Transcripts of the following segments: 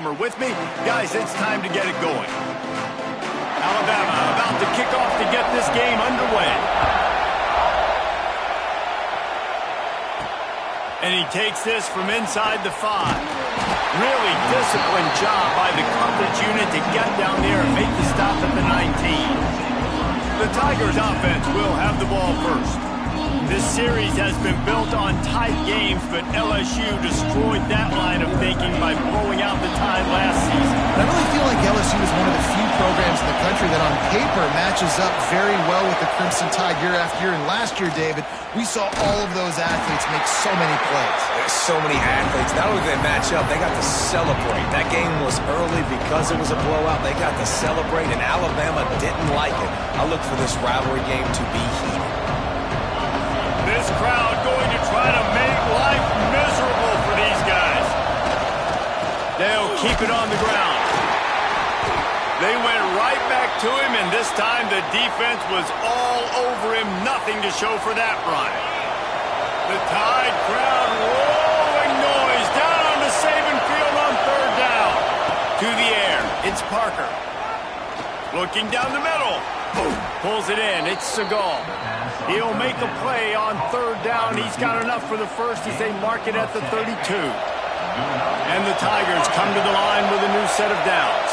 home or with me. Guys, it's time to get it going. Alabama about to kick off to get this game underway. And he takes this from inside the 5. Really disciplined job by the coverage unit to get down there and make the stop at the 19. The Tigers offense will have the ball first. This series has been built on tight games, but LSU destroyed that line of thinking by blowing out the Tide last season. I really feel like LSU is one of the few programs in the country that on paper matches up very well with the Crimson Tide year after year. And last year, David, we saw all of those athletes make so many plays. There's so many athletes. Not only did they match up, they got to celebrate. That game was early because it was a blowout. They got to celebrate, and Alabama didn't like it. I look for this rivalry game to be heated. This crowd going to try to make life miserable for these guys. They'll keep it on the ground. They went right back to him, and this time the defense was all over him. Nothing to show for that run. The Tide crowd rolling noise down on the Saban field on 3rd down. To the air, it's Parker. Looking down the middle. Pulls it in. It's Segal. He'll make a play on 3rd down. He's got enough for the first as they mark it at the 32. And the Tigers come to the line with a new set of downs.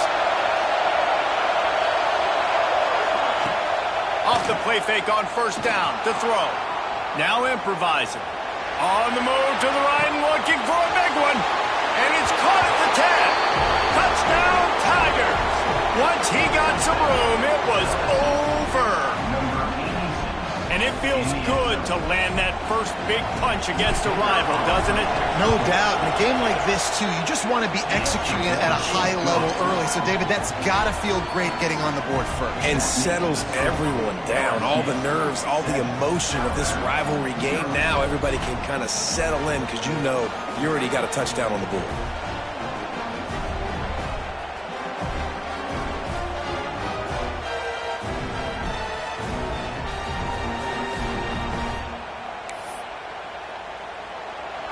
Off the play fake on 1st down to throw. Now improvising. On the move to the right and looking for a big one. And it's caught at the 10. Touchdown Tigers. Once he got some room, it was over. And it feels good to land that first big punch against a rival, doesn't it? No doubt. In a game like this, too, you just want to be executing it at a high level early. So, David, that's got to feel great getting on the board first. And settles everyone down. All the nerves, all the emotion of this rivalry game. Now everybody can kind of settle in because you know you already got a touchdown on the board.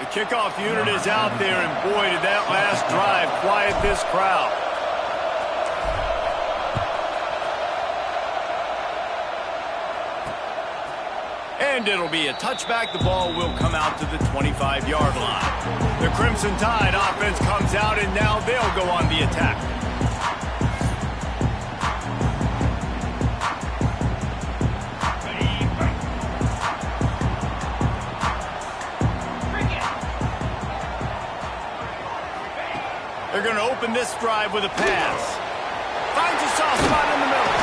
Kickoff unit is out there, and boy, did that last drive quiet this crowd. And it'll be a touchback. The ball will come out to the 25-yard line. The Crimson Tide offense comes out, and now they'll go on the attack. They're going to open this drive with a pass. Finds a soft spot in the middle.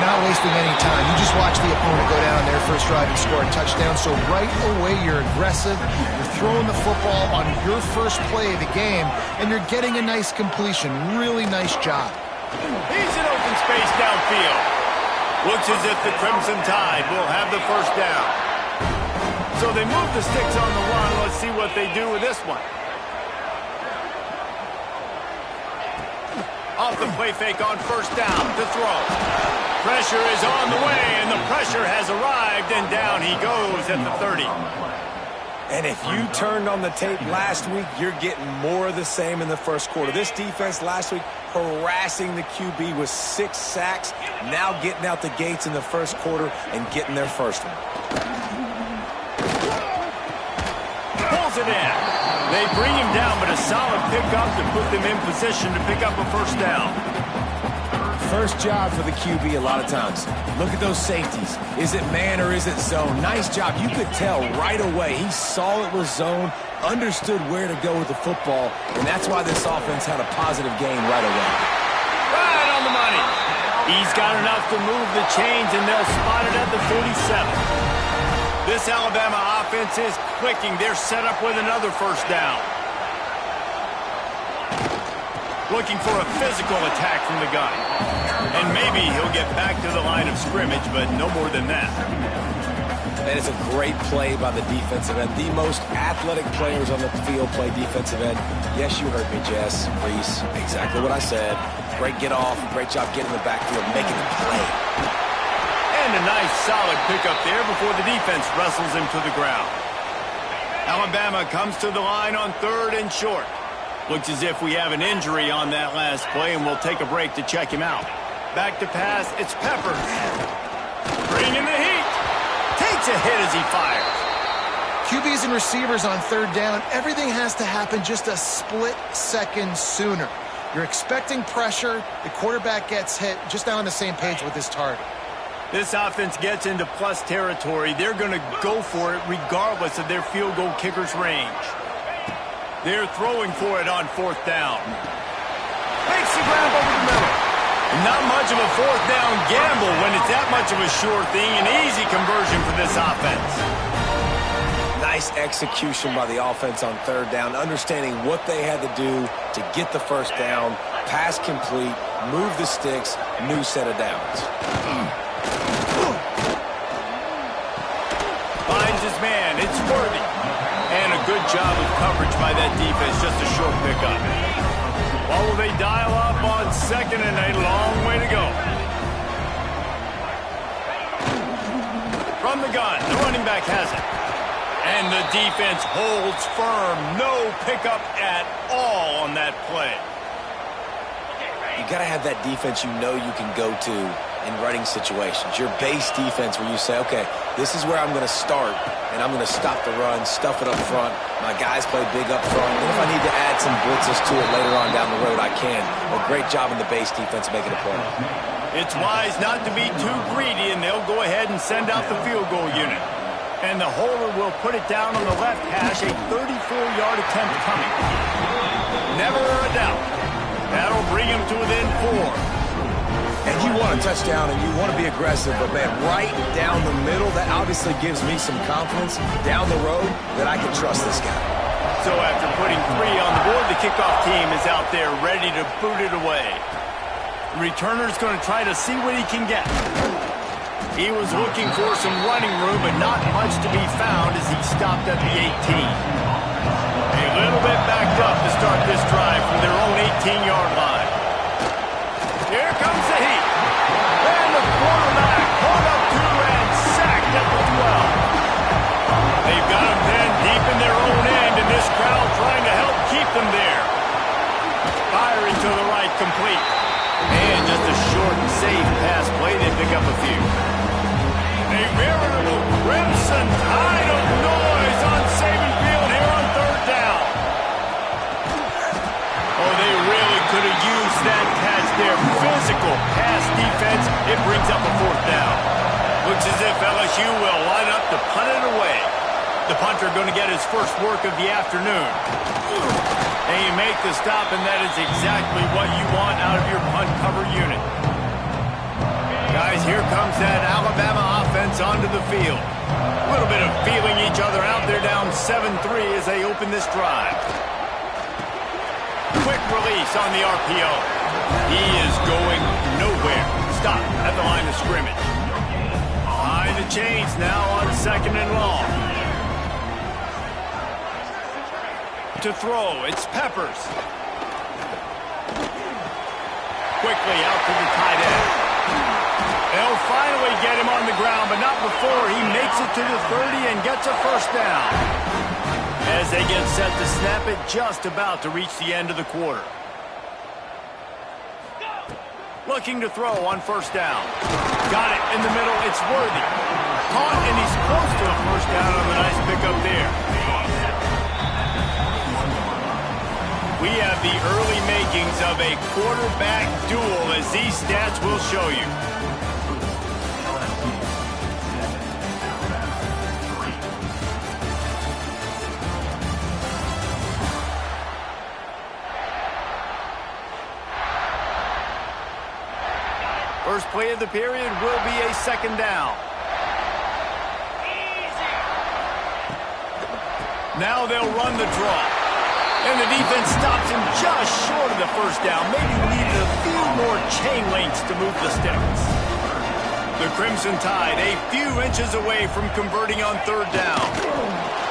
Not wasting any time. You just watch the opponent go down their first drive and score a touchdown. So right away, you're aggressive. You're throwing the football on your first play of the game, and you're getting a nice completion. Really nice job. He's in open space downfield. Looks as if the Crimson Tide will have the first down. So they move the sticks on the run. Let's see what they do with this one. Off the play fake on 1st down to throw. Pressure is on the way, and the pressure has arrived, and down he goes at the 30. And if you turned on the tape last week, you're getting more of the same in the first quarter. This defense last week harassing the QB with 6 sacks, now getting out the gates in the first quarter and getting their first one. Pulls it in. They bring him down, but a solid pickup to put them in position to pick up a first down. First job for the QB a lot of times. Look at those safeties. Is it man or is it zone? Nice job. You could tell right away. He saw it was zone, understood where to go with the football, and that's why this offense had a positive game right away. Right on the money. He's got enough to move the chains, and they'll spot it at the 47. This Alabama offense is clicking. They're set up with another first down. Looking for a physical attack from the gun. And maybe he'll get back to the line of scrimmage, but no more than that. That is a great play by the defensive end. The most athletic players on the field play defensive end. Yes, you heard me, Jess, Reese. Exactly what I said. Great get off. Great job getting in the backfield, making the play. And a nice solid pickup there before the defense wrestles him to the ground. Alabama comes to the line on 3rd and short. Looks as if we have an injury on that last play, and we'll take a break to check him out. Back to pass, it's Peppers. Bringing the heat. Takes a hit as he fires. QBs and receivers on third down, everything has to happen just a split second sooner. You're expecting pressure, the quarterback gets hit, just not on the same page with his target. This offense gets into plus territory. They're going to go for it regardless of their field goal kicker's range. They're throwing for it on fourth down. Makes the grab over the middle. Not much of a fourth down gamble when it's that much of a sure thing. An easy conversion for this offense. Nice execution by the offense on third down, understanding what they had to do to get the first down, pass complete, move the sticks, new set of downs. Finds his man, it's Worthy. And a good job of coverage by that defense, just a short pickup. What will they dial up on second and a long way to go? From the gun, the running back has it. And the defense holds firm. No pickup at all on that play. You got to have that defense you know you can go to in running situations. Your base defense where you say, okay, this is where I'm going to start, and I'm going to stop the run, stuff it up front. My guys play big up front. And if I need to add some blitzes to it later on down the road, I can. A great job in the base defense making a play. It's wise not to be too greedy, and they'll go ahead and send out the field goal unit. And the holder will put it down on the left hash, a 34-yard attempt coming. Never a doubt. That'll bring him to within 4. And you want a touchdown and you want to be aggressive, but man, right down the middle, that obviously gives me some confidence down the road that I can trust this guy. So after putting 3 on the board, the kickoff team is out there ready to boot it away. The returner's going to try to see what he can get. He was looking for some running room, but not much to be found as he stopped at the 18. A little bit backed up to start this drive from their own 18-yard line. Here comes the heat. And the quarterback caught up to and sacked at the 12. They've got him then deep in their own end, and this crowd trying to help keep them there. Firing to the right, complete. And just a short and safe pass play. They pick up a few. A veritable crimson tide of noise on Saban Field here on third down. Oh, they really could have used that catch there. Physical pass defense. It brings up a fourth down. Looks as if LSU will line up to punt it away. The punter going to get his first work of the afternoon. And you make the stop, and that is exactly what you want out of your punt cover unit. Guys, here comes that Alabama offense onto the field. A little bit of feeling each other out. They're down 7-3 as they open this drive. Quick release on the RPO. He is going nowhere. Stop at the line of scrimmage. Behind the chains now on second and long. To throw, it's Peppers. Quickly out to the tight end. They'll finally get him on the ground, but not before he makes it to the 30 and gets a first down. As they get set to snap it, just about to reach the end of the quarter. Looking to throw on first down. Got it in the middle, it's Worthy. Caught, and he's close to a first down on the nice pickup there. We have the early makings of a quarterback duel, as these stats will show you. First play of the period will be a second down. Now they'll run the draw. And the defense stops him just short of the first down. Maybe needed a few more chain links to move the sticks. The Crimson Tide a few inches away from converting on third down.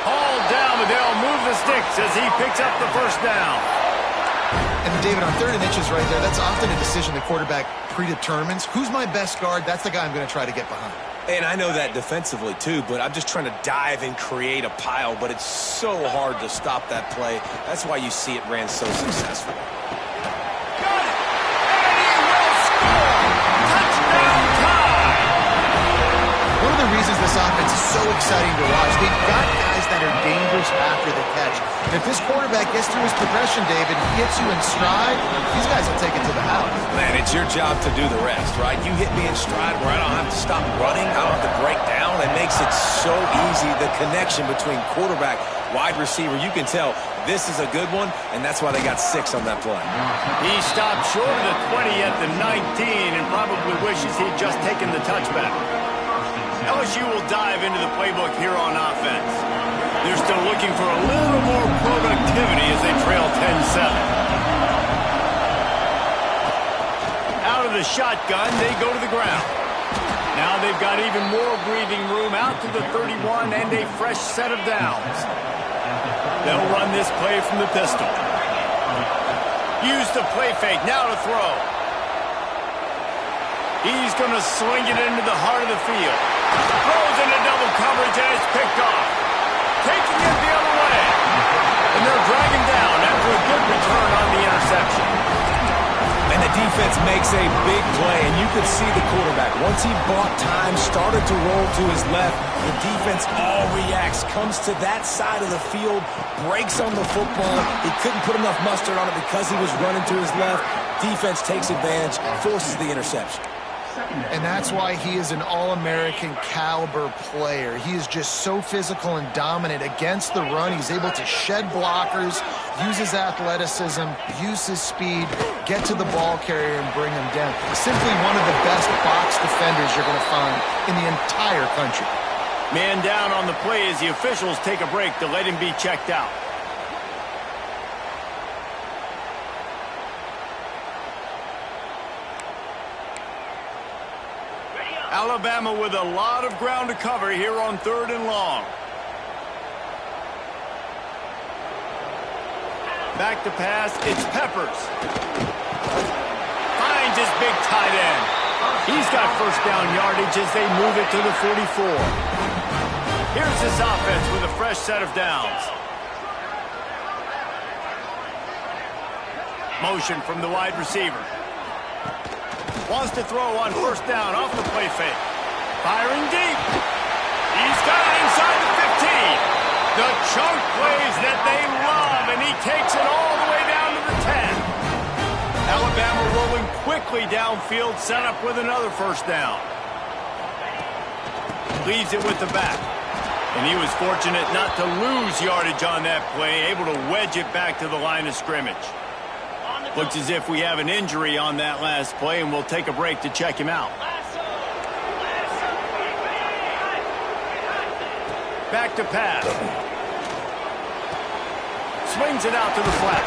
Hauled down, but they'll move the sticks as he picks up the first down. And David, on third and inches right there, that's often a decision the quarterback predetermines. Who's my best guard? That's the guy I'm going to try to get behind. And I know that defensively, too, but I'm just trying to dive and create a pile, but it's so hard to stop that play. That's why you see it ran so successful. Got it! And he will score! Touchdown time! One of the reasons this offense is so exciting to watch, they've got guys that are dangerous after the catch. And if this quarterback gets through his progression, David, he hits you in stride, these guys will take it to the house. Man, it's your job to do the rest, right? You hit me in stride where I don't have to stop running, I don't have to break down. It makes it so easy, the connection between quarterback, wide receiver. You can tell this is a good one, and that's why they got 6 on that play. He stopped short of the 20 at the 19 and probably wishes he'd just taken the touchback. LSU will dive into the playbook here on offense. They're still looking for a little more productivity as they trail 10-7. Out of the shotgun, they go to the ground. Now they've got even more breathing room out to the 31 and a fresh set of downs. They'll run this play from the pistol. Use the play fake, now to throw. He's going to swing it into the heart of the field. Throws into double coverage and it's picked off. Taking it the other way. And they'll drag him down after a good return on the interception. And the defense makes a big play, and you could see the quarterback. Once he bought time, started to roll to his left, the defense all reacts, comes to that side of the field, breaks on the football. He couldn't put enough mustard on it because he was running to his left. Defense takes advantage, forces the interception. And that's why he is an All-American caliber player. He is just so physical and dominant against the run. He's able to shed blockers, use his athleticism, use his speed, get to the ball carrier and bring him down. Simply one of the best box defenders you're going to find in the entire country. Man down on the play as the officials take a break to let him be checked out. Alabama with a lot of ground to cover here on 3rd and long. Back to pass, it's Peppers. Finds his big tight end. He's got first down yardage as they move it to the 44. Here's this offense with a fresh set of downs. Motion from the wide receiver. Wants to throw on first down off the play fake. Firing deep. He's got it inside the 15. The chunk plays that they love, and he takes it all the way down to the 10. Alabama rolling quickly downfield, set up with another first down. Leaves it with the back. And he was fortunate not to lose yardage on that play, able to wedge it back to the line of scrimmage. Looks as if we have an injury on that last play, and we'll take a break to check him out. Back to pass. Swings it out to the flat.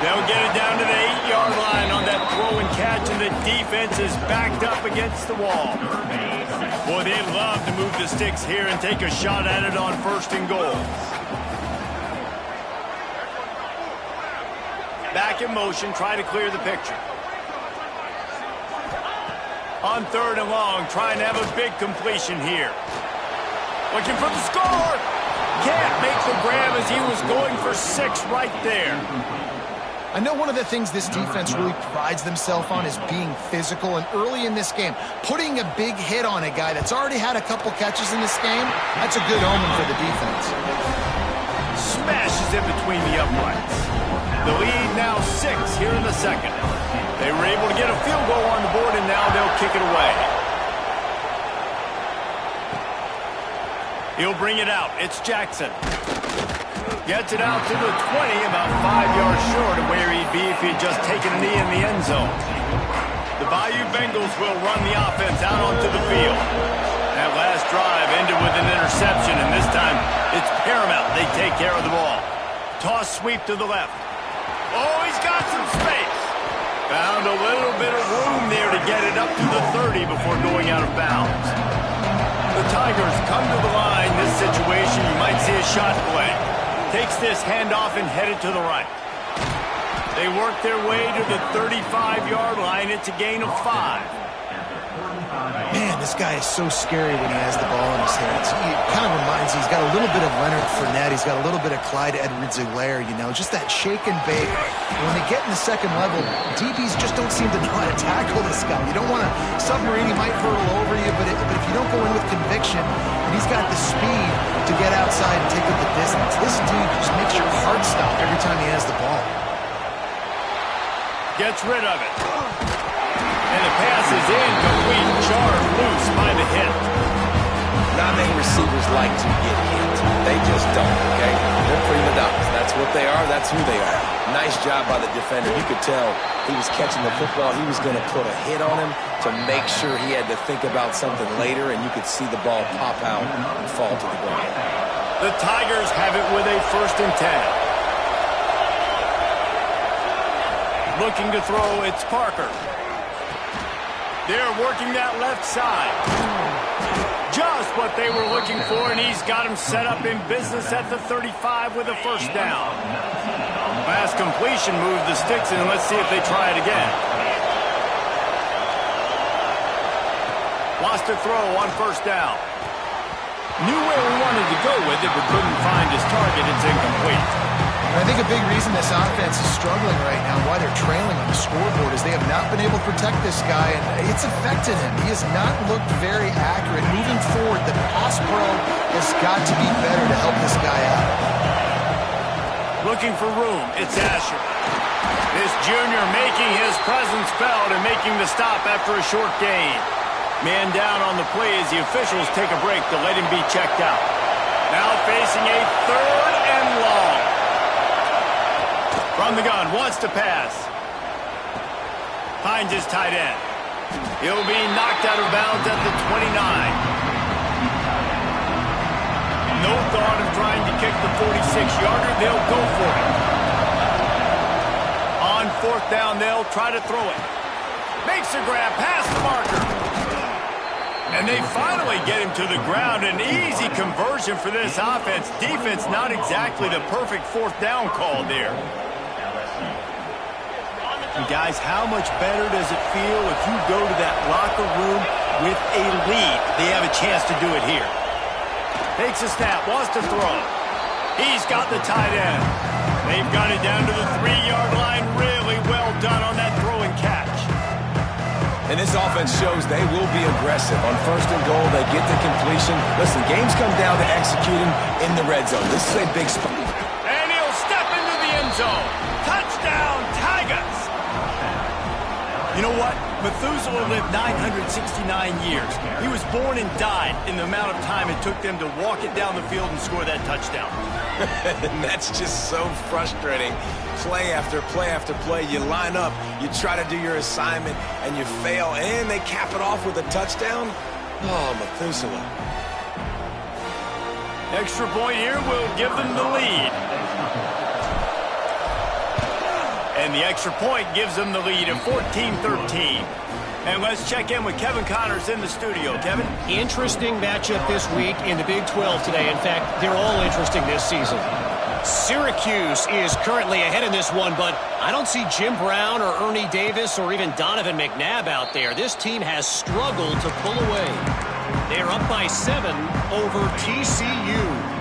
They'll get it down to the 8-yard line on that throw and catch, and the defense is backed up against the wall. Boy, they'd love to move the sticks here and take a shot at it on 1st and goal. Back in motion, try to clear the picture. On 3rd and long, trying to have a big completion here. Looking for the score. Can't make the grab as he was going for 6 right there. I know one of the things this defense really prides themselves on is being physical, and early in this game, putting a big hit on a guy that's already had a couple catches in this game, that's a good omen for the defense. Smashes in between the uprights. The lead now 6 here in the 2nd. They were able to get a field goal on the board, and now they'll kick it away. He'll bring it out. It's Jackson. Gets it out to the 20, about 5 yards short of where he'd be if he'd just taken a knee in the end zone. The Bayou Bengals will run the offense out onto the field. That last drive ended with an interception, and this time it's paramount they take care of the ball. Toss sweep to the left. Oh, he's got some space. Found a little bit of room there to get it up to the 30 before going out of bounds. The Tigers come to the line. This situation, you might see a shot play. Takes this handoff and headed to the right. They work their way to the 35-yard line. It's a gain of 5. Man, this guy is so scary when he has the ball in his hands. He kind of reminds me, he's got a little bit of Leonard Fournette. He's got a little bit of Clyde Edwards-Helaire, you know, just that shake and bake. And when they get in the second level, DBs just don't seem to know how to tackle this guy. You don't want to submarine, he might hurtle over you, but if you don't go in with conviction, and he's got the speed to get outside and take up the distance, this dude just makes your heart stop every time he has the ball. Gets rid of it. And the pass is incomplete, jarred loose by the hit. Not many receivers like to get hit. They just don't, okay? They're prima donnas. That's what they are. That's who they are. Nice job by the defender. You could tell he was catching the football. He was going to put a hit on him to make sure he had to think about something later, and you could see the ball pop out and fall to the ground. The Tigers have it with a 1st and 10. Looking to throw, it's Parker. They're working that left side. Just what they were looking for, and he's got him set up in business at the 35 with a 1st down. Pass completion, move the sticks, and let's see if they try it again. Lost a throw on 1st down. Knew where he wanted to go with it, but couldn't find his target. It's incomplete. I think a big reason this offense is struggling right now, why they're trailing on the scoreboard, is they have not been able to protect this guy, and it's affected him. He has not looked very accurate. Moving forward, the pass pro has got to be better to help this guy out. Looking for room, it's Asher. This junior making his presence felt and making the stop after a short gain. Man down on the play as the officials take a break to let him be checked out. Now facing a 3rd and long. From the gun, wants to pass. Finds his tight end. He'll be knocked out of bounds at the 29. No thought of trying to kick the 46-yarder. They'll go for it. On 4th down, they'll try to throw it. Makes a grab past the marker. And they finally get him to the ground. An easy conversion for this offense. Defense, not exactly the perfect 4th down call there. And guys, how much better does it feel if you go to that locker room with a lead? They have a chance to do it here. Takes a snap, wants to throw. He's got the tight end. They've got it down to the 3-yard line. Really well done on that throw and catch. And this offense shows they will be aggressive. On 1st and goal, they get the completion. Listen, games come down to executing in the red zone. This is a big spot. And he'll step into the end zone. Touchdown, Tigers! You know what? Methuselah lived 969 years. He was born and died in the amount of time it took them to walk it down the field and score that touchdown. And that's just so frustrating. Play after play after play. You line up, you try to do your assignment, and you fail, and they cap it off with a touchdown? Oh, Methuselah. Extra point here will give them the lead. And the extra point gives them the lead at 14-13. And let's check in with Kevin Connors in the studio. Kevin? Interesting matchup this week in the Big 12 today. In fact, they're all interesting this season. Syracuse is currently ahead in this one, but I don't see Jim Brown or Ernie Davis or even Donovan McNabb out there. This team has struggled to pull away. They're up by 7 over TCU.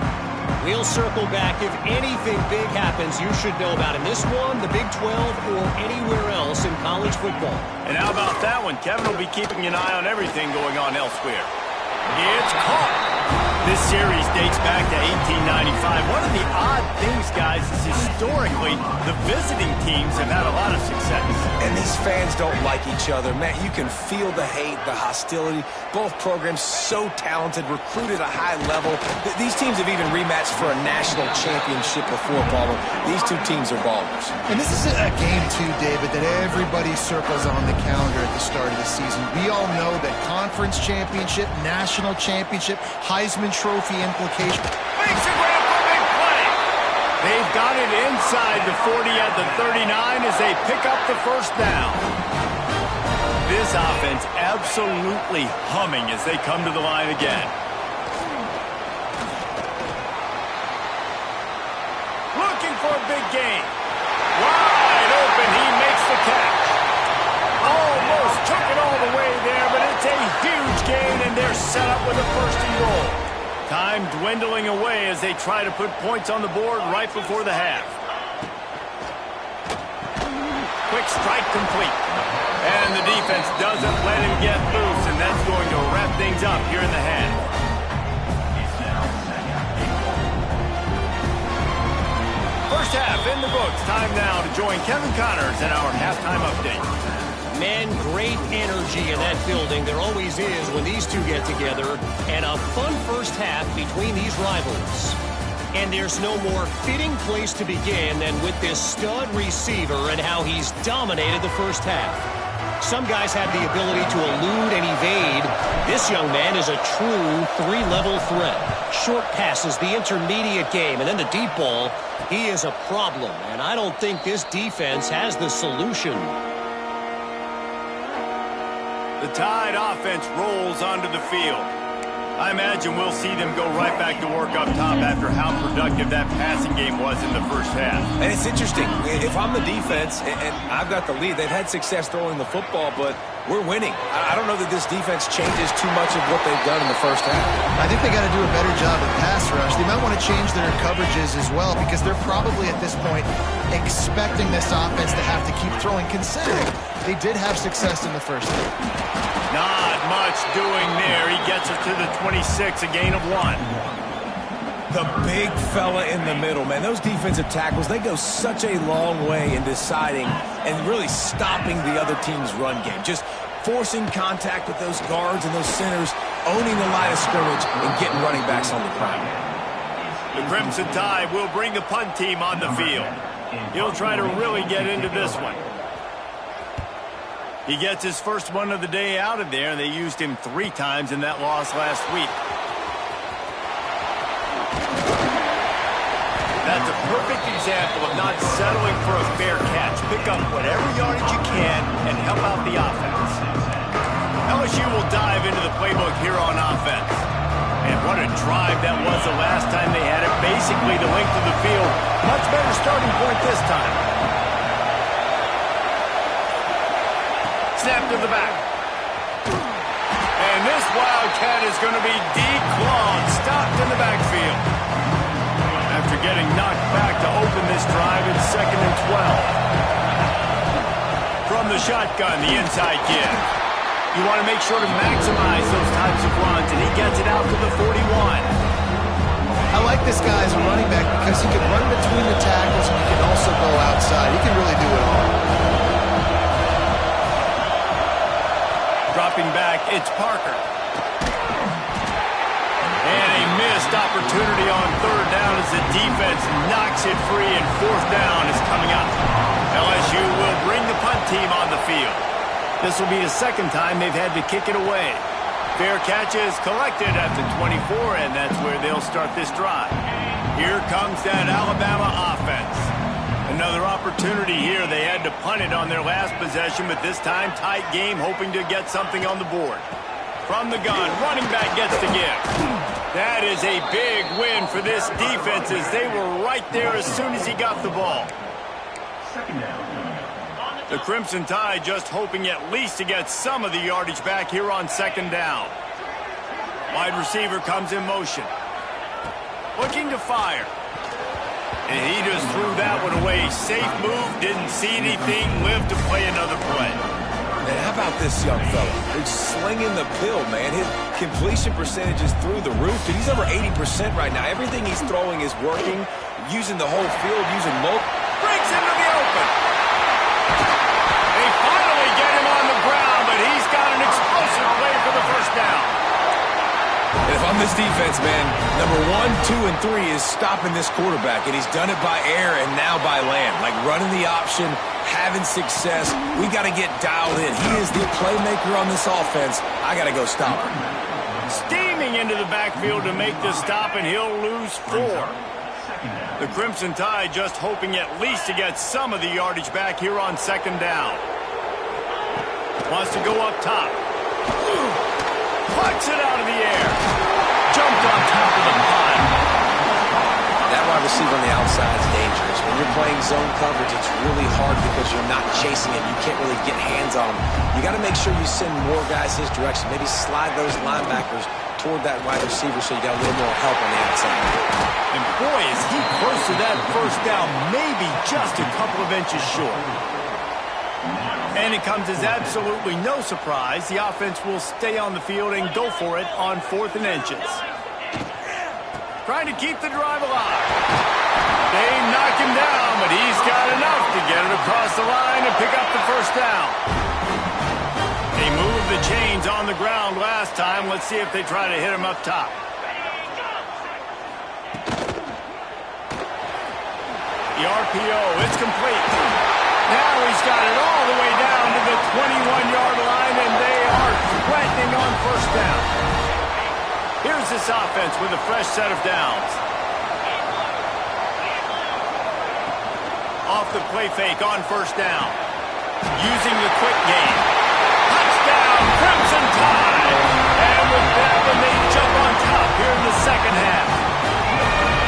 We'll circle back. If anything big happens, you should know about it. This one, the Big 12, or anywhere else in college football. And how about that one? Kevin will be keeping an eye on everything going on elsewhere. It's caught. This series dates back to 1895. One of the odd things, guys, is historically the visiting teams have had a lot of success. And these fans don't like each other. Man, you can feel the hate, the hostility. Both programs so talented, recruited at a high level. These teams have even rematched for a national championship before, Palmer. These two teams are ballers. And this is a game, too, David, that everybody circles on the calendar at the start of the season. We all know that conference championship, national championship, Heisman Trophy implication. Makes a grab for a big play. They've got it inside the 40 at the 39 as they pick up the 1st down. This offense absolutely humming as they come to the line again. Looking for a big gain. Wide open, he makes the catch. Almost took it all the way there, but it's a Time dwindling away as they try to put points on the board right before the half. Quick strike complete. And the defense doesn't let him get loose, and that's going to wrap things up here in the half. First half in the books. Time now to join Kevin Connors in our halftime update. Man, great energy in that building. There always is when these two get together. And a fun first half between these rivals. And there's no more fitting place to begin than with this stud receiver and how he's dominated the first half. Some guys have the ability to elude and evade. This young man is a true three-level threat. Short passes, the intermediate game, and then the deep ball. He is a problem, and I don't think this defense has the solution. The Tide offense rolls onto the field. I imagine we'll see them go right back to work up top after how productive that passing game was in the first half. And it's interesting. If I'm the defense and I've got the lead, they've had success throwing the football, but we're winning. I don't know that this defense changes too much of what they've done in the first half. I think they got to do a better job of pass rush. They might want to change their coverages as well because they're probably at this point expecting this offense to have to keep throwing, considering they did have success in the first half. Not much doing there. He gets it to the 26, a gain of 1. The big fella in the middle, man. Those defensive tackles, they go such a long way in deciding and really stopping the other team's run game. Just forcing contact with those guards and those centers, owning the line of scrimmage, and getting running backs on the ground. The Crimson Tide will bring the punt team on the field. He'll try to really get into this one. He gets his first one of the day out of there, and they used him 3 times in that loss last week. That's a perfect example of not settling for a fair catch. Pick up whatever yardage you can and help out the offense. LSU will dive into the playbook here on offense. And what a drive that was the last time they had it. Basically the length of the field. Much better starting point this time. Snap to the back. And this Wildcat is going to be declawed, stopped in the backfield. After getting knocked back to open this drive, it's 2nd and 12. From the shotgun, the inside give. You want to make sure to maximize those types of runs, and he gets it out to the 41. I like this guy as a running back because he can run between the tackles and he can also go outside. He can really do it all. Dropping back, it's Parker. And a missed opportunity on 3rd down as the defense knocks it free, and 4th down is coming up. LSU will bring the punt team on the field. This will be the 2nd time they've had to kick it away. Fair catch is collected at the 24, and that's where they'll start this drive. Here comes that Alabama offense. Another opportunity here. They had to punt it on their last possession, but this time tight game, hoping to get something on the board. From the gun, running back gets the give. That is a big win for this defense as they were right there as soon as he got the ball. The Crimson Tide just hoping at least to get some of the yardage back here on 2nd down. Wide receiver comes in motion. Looking to fire. And he just threw that one away. Safe move, didn't see anything, lived to play another play. And how about this young fella? He's slinging the pill, man. His completion percentage is through the roof. Dude, he's over 80% right now. Everything he's throwing is working, using the whole field, using multiple. Breaks into the open. They finally get him on the ground, but he's got an explosive play for the first down. And if I'm this defense, man, number 1, 2, and 3 is stopping this quarterback, and he's done it by air and now by land. Like running the option, having success. We got to get dialed in. He is the playmaker on this offense. I got to go stop him. Steaming into the backfield to make the stop, and he'll lose 4. The Crimson Tide just hoping at least to get some of the yardage back here on 2nd down. Wants to go up top. Puts it out of the air. Jumped on top of the pile. That wide receiver on the outside is dangerous. When you're playing zone coverage, it's really hard because you're not chasing him. You can't really get hands on him. You got to make sure you send more guys his direction. Maybe slide those linebackers toward that wide receiver so you got a little more help on the outside. And boy, is he close to that first down, maybe just a couple of inches short. And it comes as absolutely no surprise. The offense will stay on the field and go for it on 4th and inches. Trying to keep the drive alive. They knock him down, but he's got enough to get it across the line and pick up the first down. They moved the chains on the ground last time. Let's see if they try to hit him up top. The RPO, it's complete. Now he's got it all the way down to the 21-yard line, and they are threatening on first down. Here's this offense with a fresh set of downs. Off the play fake on first down. Using the quick game. Touchdown, Crimson Tide! And with that one, they jump on top here in the second half.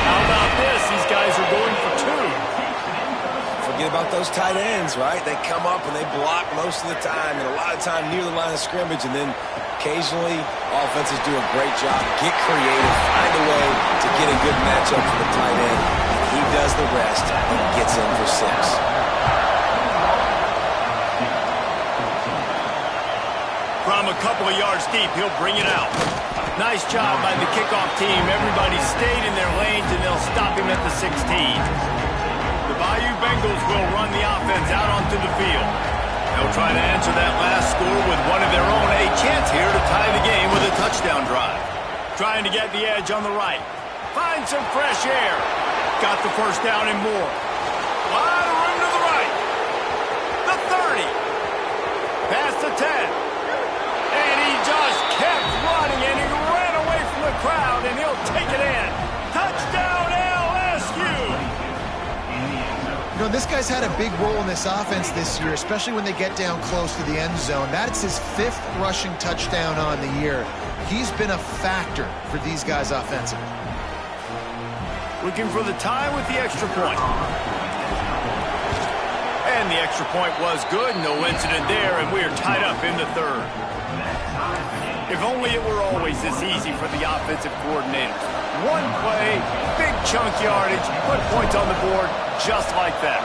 How about this? These guys are going for 2. Forget about those tight ends, right? They come up and they block most of the time, and a lot of time near the line of scrimmage, and then occasionally offenses do a great job, get creative, find a way to get a good matchup for the tight end. He does the rest and gets in for 6. From a couple of yards deep, he'll bring it out. Nice job by the kickoff team. Everybody stayed in their lanes, and they'll stop him at the 16. The Bayou Bengals will run the offense out onto the field. They'll try to answer that last score with one of their own. A chance here to tie the game with a touchdown drive. Trying to get the edge on the right. Find some fresh air. Got the first down and more. A lot of room to the right. The 30. Past the 10. And he just kept running, and he ran away from the crowd, and he'll take it in. Touchdown, LSU! You know, this guy's had a big role in this offense this year, especially when they get down close to the end zone. That's his 5th rushing touchdown on the year. He's been a factor for these guys offensively. Looking for the tie with the extra point. And the extra point was good. No incident there, and we are tied up in the 3rd. If only it were always this easy for the offensive coordinators. One play, big chunk yardage, put points on the board just like that.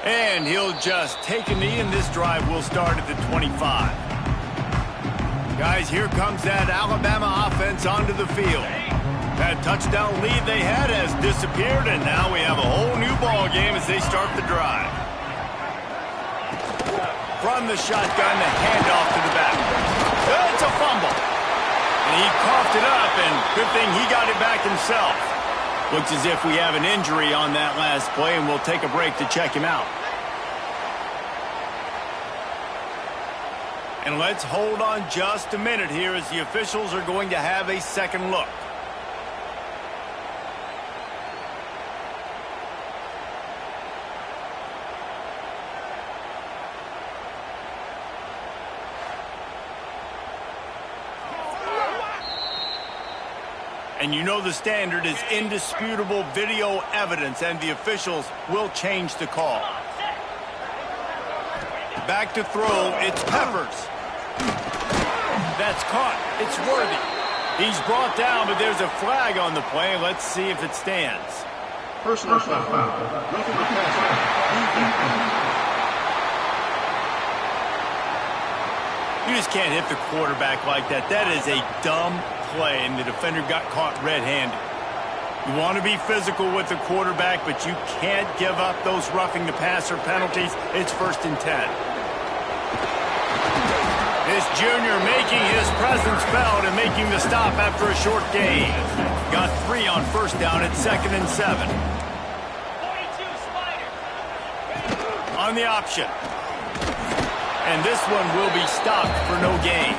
And he'll just take a knee, and this drive will start at the 25. Guys, here comes that Alabama offense onto the field. That touchdown lead they had has disappeared, and now we have a whole new ball game as they start the drive. From the shotgun, the handoff to the back. It's a fumble. And he coughed it up, and good thing he got it back himself. Looks as if we have an injury on that last play, and we'll take a break to check him out. And let's hold on just a minute here as the officials are going to have a second look. And you know the standard is indisputable video evidence, and the officials will change the call. Back to throw, it's Peppers. That's caught, it's Worthy. He's brought down, but there's a flag on the play. Let's see if it stands. Personal foul. Roughing the passer. You just can't hit the quarterback like that. That is a dumb play, and the defender got caught red-handed. You want to be physical with the quarterback, but you can't give up those roughing the passer penalties. It's 1st and 10. This junior making his presence felt and making the stop after a short gain. Got 3 on first down at 2nd and 7. 42 Spider. On the option. And this one will be stopped for no gain.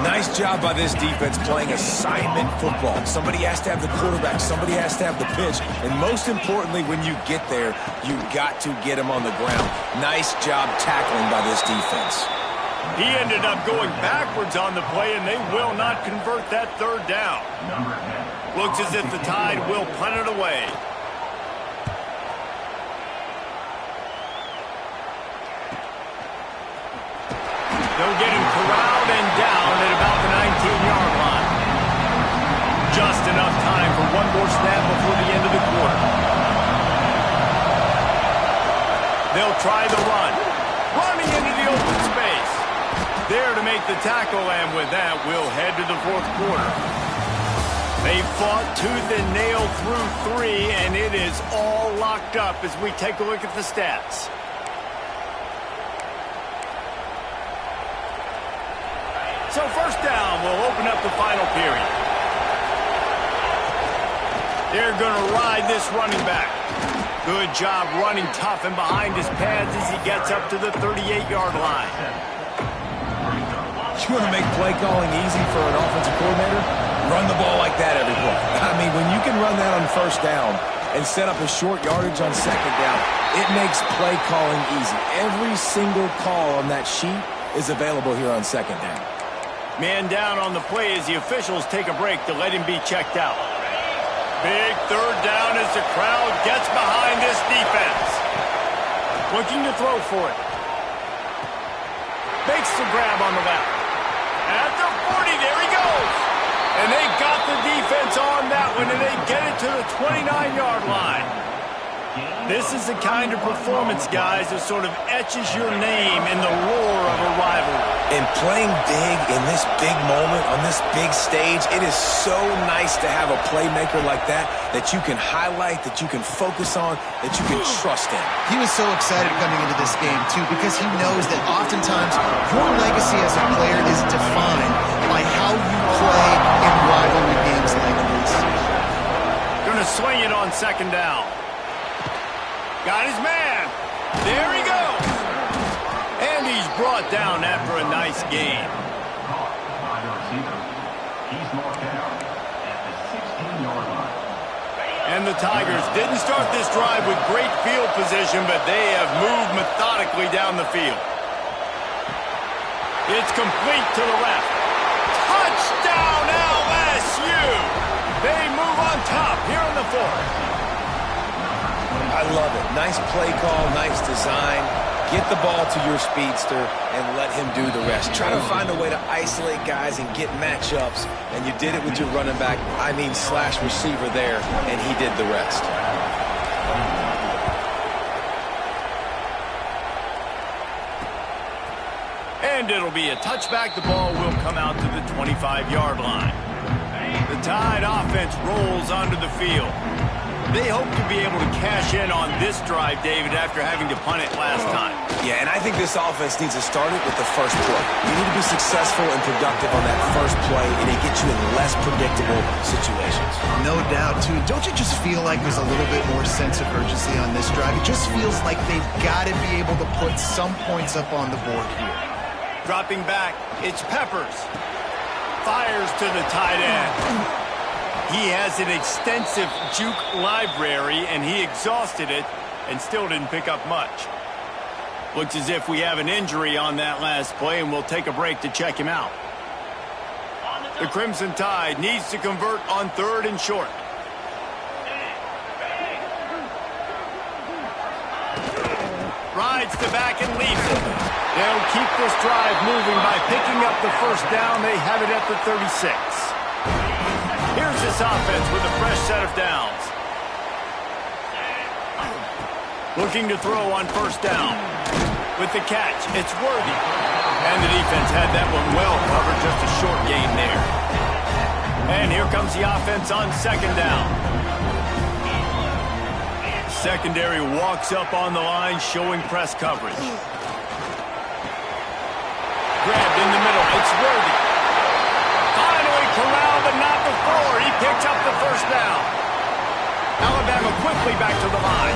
Nice job by this defense playing assignment football. Somebody has to have the quarterback, somebody has to have the pitch, and most importantly, when you get there, you got to get him on the ground. Nice job tackling by this defense. He ended up going backwards on the play, and they will not convert that 3rd down. Looks as if the Tide will punt it away. They'll get him corralled and down at about the 19-yard line. Just enough time for one more snap before the end of the quarter. They'll try the run. Running into the open space. There to make the tackle, and with that, we'll head to the fourth quarter. They fought tooth and nail through 3, and it is all locked up as we take a look at the stats. So first down will open up the final period. They're going to ride this running back. Good job running tough and behind his pads as he gets up to the 38-yard line. You want to make play calling easy for an offensive coordinator? Run the ball like that every play. I mean, when you can run that on first down and set up a short yardage on second down, it makes play calling easy. Every single call on that sheet is available here on second down. Man down on the play as the officials take a break to let him be checked out. Big third down as the crowd gets behind this defense. Looking to throw for it. Makes the grab on the left. At the 40, there he goes. And they got the defense on that one, and they get it to the 29-yard line. This is the kind of performance, guys, that sort of etches your name in the roar of a rivalry. And playing big in this big moment, on this big stage, it is so nice to have a playmaker like that you can highlight, that you can focus on, that you can trust in. He was so excited coming into this game, too, because he knows that oftentimes your legacy as a player is defined by how you play in rivalry games like this. Gonna swing it on second down. Got his man. There he goes. And he's brought down after a nice gain. He's marked out at the 16-yard line. And the Tigers didn't start this drive with great field position, but they have moved methodically down the field. It's complete to the left. Touchdown LSU! They move on top here in the fourth. I love it. Nice play call, nice design. Get the ball to your speedster and let him do the rest. Try to find a way to isolate guys and get matchups, and you did it with your running back, slash receiver there, and he did the rest. And it'll be a touchback. The ball will come out to the 25-yard line. The Tide offense rolls onto the field. They hope to be able to cash in on this drive, David, after having to punt it last time. Yeah, and I think this offense needs to start it with the first play. You need to be successful and productive on that first play, and it gets you in less predictable situations. No doubt, too. Don't you just feel like there's a little bit more sense of urgency on this drive? It just feels like they've got to be able to put some points up on the board here. Dropping back, it's Peppers. Fires to the tight end. He has an extensive juke library, and he exhausted it and still didn't pick up much. Looks as if we have an injury on that last play, and we'll take a break to check him out. The Crimson Tide needs to convert on third and short. Rides the back and leaves it. They'll keep this drive moving by picking up the first down. They have it at the 36. Here's this offense with a fresh set of downs. Looking to throw on first down. With the catch, it's Worthy. And the defense had that one well covered, just a short gain there. And here comes the offense on second down. Secondary walks up on the line, showing press coverage. Grabbed in the middle, it's Worthy. Finally corralled, but not before. He picks up the first down. Alabama quickly back to the line.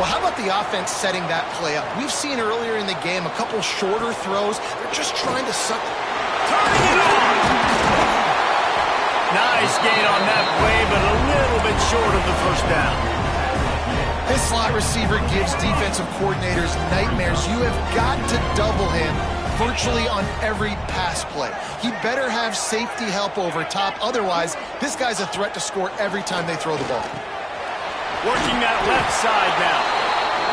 Well, how about the offense setting that play up? We've seen earlier in the game a couple shorter throws. They're just trying to suck. Turning it on. Nice gain on that play, but a little bit short of the first down. This slot receiver gives defensive coordinators nightmares. You have got to double him virtually on every pass play. He better have safety help over top. Otherwise, this guy's a threat to score every time they throw the ball. Working that left side now.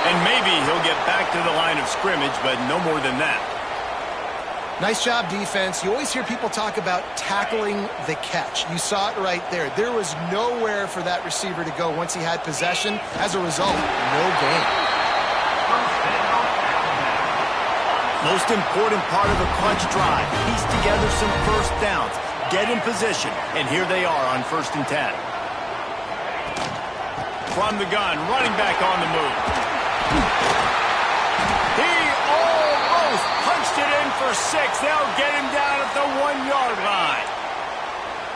And maybe he'll get back to the line of scrimmage, but no more than that. Nice job, defense. You always hear people talk about tackling the catch. You saw it right there. There was nowhere for that receiver to go once he had possession. As a result, no gain. Most important part of a crunch drive. Piece together some first downs. Get in position. And here they are on 1st and 10. From the gun, running back on the move. He almost punched it in for 6. They'll get him down at the 1-yard line.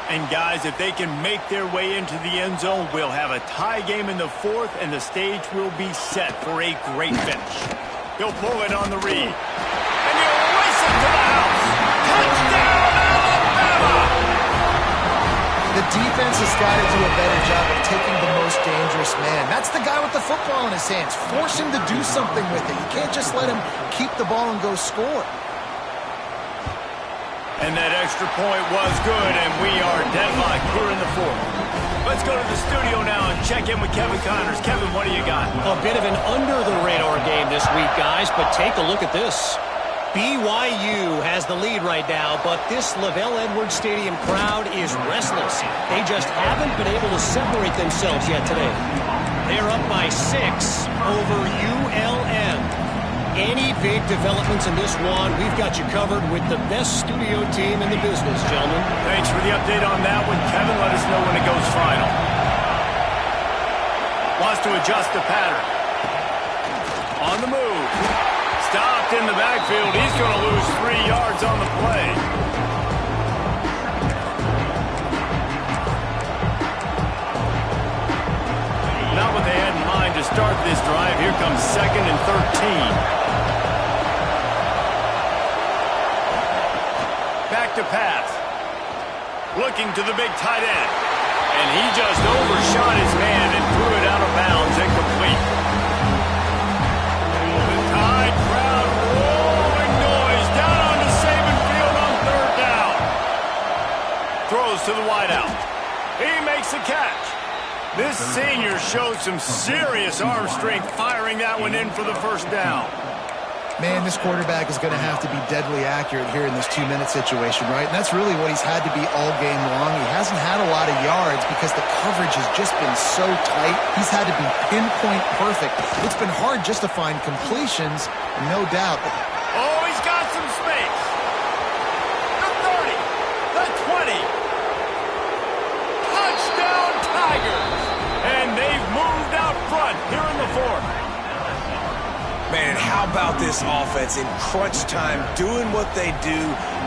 And guys, if they can make their way into the end zone, we'll have a tie game in the 4th, and the stage will be set for a great finish. He'll pull it on the read. And he'll race it to the house. Touchdown, Alabama! The defense has got to do a better job of taking the most dangerous man. That's the guy with the football in his hands. Force him to do something with it. You can't just let him keep the ball and go score. And that extra point was good, and we are deadlocked here in the 4th. Let's go to the studio now and check in with Kevin Connors. Kevin, what do you got? A bit of an under-the-radar game this week, guys, but take a look at this. BYU has the lead right now, but this LaVell Edwards Stadium crowd is restless. They just haven't been able to separate themselves yet today. They're up by 6 over ULM. Any big developments in this one, we've got you covered with the best studio team in the business, gentlemen. Thanks for the update on that one, Kevin. Let us know when it goes final. Wants to adjust the pattern. On the move. Stopped in the backfield. He's going to lose 3 yards on the play. Not what they had in mind to start this drive. Here comes 2nd and 13. Back to pass. Looking to the big tight end. And he just overshot his man and threw it out of bounds, incomplete. The Tide crowd rolling noise down onto Saban Field on 3rd down. Throws to the wideout. He makes the catch. This senior showed some serious arm strength firing that one in for the 1st down. Man, this quarterback is going to have to be deadly accurate here in this 2-minute situation, right? And that's really what he's had to be all game long. He hasn't had a lot of yards because the coverage has just been so tight. He's had to be pinpoint perfect. It's been hard just to find completions, no doubt. Oh, he's got some space. The 30, the 20. Touchdown, Tigers. And they've moved out front here in the 4th. Man, how about this offense in crunch time, doing what they do,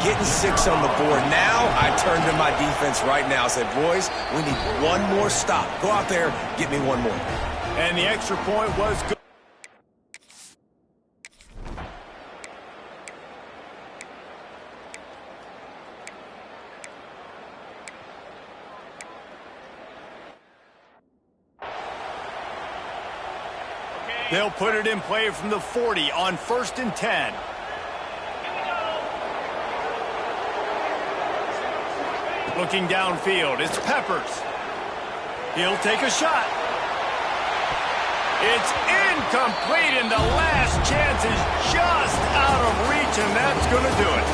getting 6 on the board. Now I turn to my defense right now and said, boys, we need one more stop. Go out there, get me one more. And the extra point was good. They'll put it in play from the 40 on 1st and 10. Looking downfield, it's Peppers. He'll take a shot. It's incomplete, and the last chance is just out of reach, and that's going to do it.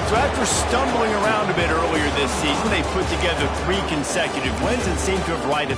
So after stumbling around a bit earlier this season, they put together 3 consecutive wins and seem to have righted